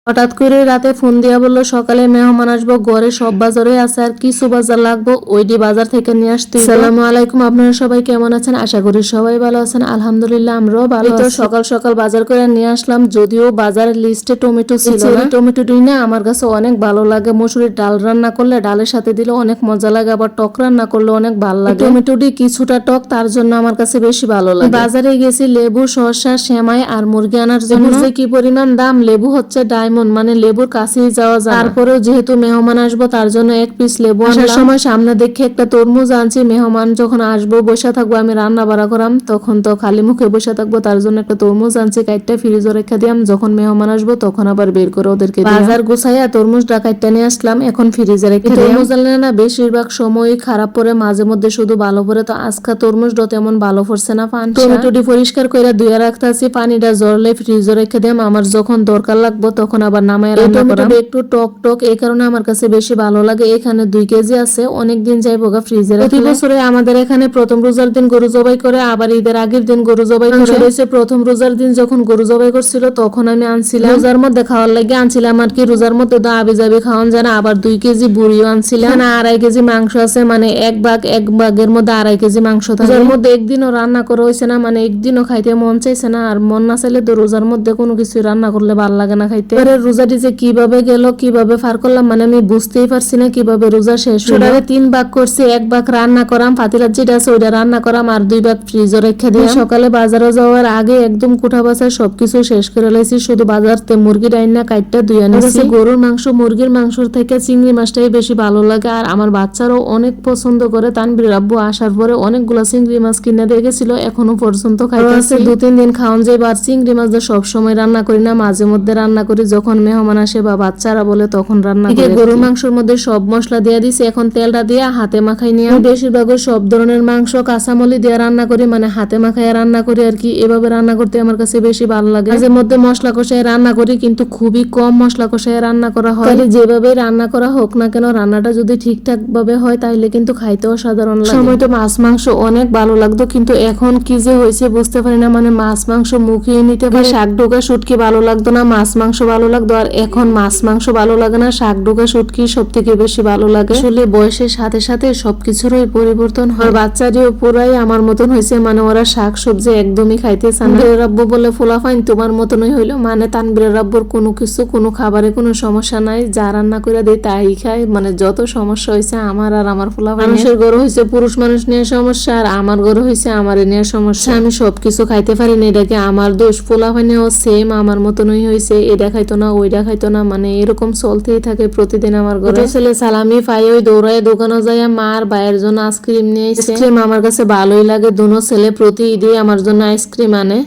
হঠাৎ করে রাতে ফোন দিয়া বললো সকালে মেহমান আসবো, ঘরে সব বাজারে আছে আর কিছু বাজার লাগবো, ওইটি বাজার থেকে নিয়ে আসতে। আসসালামু আলাইকুম, আপনারা সবাই কেমন আছেন? আশা করি সবাই ভালো আছেন। আলহামদুলিল্লাহ আমরাও ভালো আছি। সকাল সকাল বাজার করে নিয়ে আসলাম, যদিও বাজারের লিস্টে টমেটো ছিল না। টমেটো দিই না আমার কাছে অনেক ভালো লাগে। মসুরির ডাল রান্না করলে ডালের সাথে দিলে অনেক মজা লাগে, আবার টক রান্না করলে অনেক ভালো লাগে। টমেটোটি কিছুটা টক, তার জন্য আমার কাছে বেশি ভালো লাগে। বাজারে গেছি লেবু, শসা, সেমাই আর মুরগি আনার জন্য। কি পরিমাণ দাম! লেবু হচ্ছে ডায়মন্ড, মানে লেবুর কাছেই যাওয়া যায়। তারপরেও যেহেতু মেহমান আসবো তার জন্য এক পিস লেবু আসার সময় সামনে দেখে একটা তরমুজ আনছি। মেহমান যখন আসবো বসে থাকবো, আমি রান্না বাড়া করাম, তখন তো খালি মুখে বসে থাকবো, তার জন্য একটা তরমুজ আনছি, কাইটটা ফ্রিজে রেখে দিলাম। যখন মেহমান আসবো তখন আবার বের করে ওদেরকে বাজার গুছাইয়া তরমুজটা কাইটটা নিয়ে আসলাম, এখন ফ্রিজে রেখে দিলাম। তরমুজ আনলে না বেশিরভাগ সময়ই খারাপ পড়ে, মাঝে মধ্যে শুধু ভালো পড়ে। তো আজকে তরমুজটা তেমন ভালো পড়ছে না। টমেটোটি পরিষ্কার করে ধুয়ে রাখতে আছি, পানিটা জড়লে ফ্রিজে রেখে দিলাম, আমার যখন দরকার লাগবো তখন আবার নামায় রান্না করা। একটু টক টক, এই কারণে আমার কাছে বেশি ভালো লাগে। এখানে 2 কেজি আছে, অনেক দিন যাইবো গা ফ্রিজে। প্রতি বছরে আমাদের এখানে প্রথম রোজার দিন গরু জবাই করে, আবার ঈদের আগের দিন গরু জবাই করে। প্রথম রোজার দিন যখন গরু জবাই করছিল তখন আমি আনছিলাম রোজার মধ্যে খাওয়ার লাগে আনছিলাম আর কি। রোজার মধ্যে তো আবি যাবি খাওয়ান যায় না। আবার 2 কেজি বুড়িও আনছিলাম। 2.5 কেজি মাংস আছে, মানে এক ভাগের মধ্যে 2.5 কেজি মাংস থাকে। রোজার মধ্যে একদিনও রান্না করা হয়েছে না, মানে একদিনও খাইতে মন চাইছে না। আর মন না চাইলে তো রোজার মধ্যে কোনো কিছু রান্না করলে ভালো লাগে না খাইতে। রোজাটি যে কিভাবে গেল, কিভাবে পার করলাম, মানে আমি বুঝতেই পারছি না কিভাবে রোজা শেষ হলো। 3 ভাগ করছি, 1 ভাগ রান্না করাম, পাতিলার যেটা আছে ওইটা রান্না করাম, আর 2 ভাগ ফ্রিজে রেখে দিই। সকালে বাজারে যাওয়ার আগে একদম কুঠা বাছা সবকিছু শেষ করে লাইছি, শুধু বাজারতে মুরগি রান্না কাইটটা ধুয়ে আনছি। গরুর মাংস, মুরগির মাংসর থেকে চিংড়ি মাছটাই বেশি ভালো লাগে, আর আমার বাচ্চারাও অনেক পছন্দ করে। তানবীর আব্বু আসার পরে অনেকগুলো চিংড়ি মাছ কিনে দিয়ে গেছিল, এখনো পর্যন্ত খাইতেছি। 2-3 দিন খাওয়ান যায়। আর চিংড়ি মাছ সব সময় রান্না করি না, মাঝে মধ্যে রান্না করি, যখন মেহমান আসে বা বাচ্চারা বলে তখন রান্না করি। গরুর মাংসের মধ্যে সব মশলা দিয়ে দিছি, এখন তেলটা দিয়ে হাতে মাখাই নিয়ে। বেশিরভাগ সব ধরনের মাংস কাঁচামলি দিয়ে রান্না করি, মানে হাতে মাখায় রান্না করি আর কি। এভাবে রান্না করতে আমার কাছে বেশি ভালো লাগে। মাঝে মধ্যে মশলা কষায় রান্না করি, কিন্তু খুবই কম মশলা কষায় রান্না করা হয়। যেভাবে রান্না করা হোক না কেন, রান্নাটা যদি ঠিকঠাক ভাবে হয় তাহলে কিন্তু খাইতেও সাধারণ লাগে। সময় তো মাছ মাংস অনেক ভালো লাগতো, কিন্তু এখন কি যে হয়েছে বুঝতে পারি না। মানে মাছ মাংস মুখিয়ে নিতে পারি, শাক ডোকা শুটকি ভালো লাগতো না, মাছ মাংস ভালো লাগতো, আর এখন মাছ মাংস ভালো লাগে না, শাক ডোকা শুটকি সব থেকে বেশি ভালো লাগে। আসলে বয়সের সাথে সাথে সবকিছুরই পরিবর্তন হয়। বাচ্চারিও পুরাই আমার মতন হয়েছে, মানে ওরা শাক সবজি একদমই খাইতে চান না। রাব্বু বলে ফুলাফাইন তোমার মতনই হইলো, মানে তানবীরের রাব্বুর কোনো কিছু, কোনো খাবারে কোনো সমস্যা নাই, যা রান্না করে দেয় তাই খায়। মানে যত সমস্যা হয়েছে আমার আর আমার ফুলাফাইন। মানুষের ঘরে হয়েছে পুরুষ মানুষ নিয়ে সমস্যা, আর আমার ঘরে হয়েছে আমার নিয়ে সমস্যা। আমি সবকিছু খাইতে পারি না, এটাকে আমার দোষ। ফুলাফাইনেও সেম আমার মতনই হয়েছে, এটা খাইতো না ওইটা খাইতো না, মানে এরকম চলতেই থাকে প্রতিদিন আমার ঘরে। ছেলে সালামি পাই ওই দৌড়ায় দোকানে যায় মার ভাইয়ের জন্য আইসক্রিম নিয়ে। আইসক্রিম আমার কাছে ভালোই লাগে, দুনো ছেলে প্রতি ঈদে আমার জন্য আইসক্রিম আনে।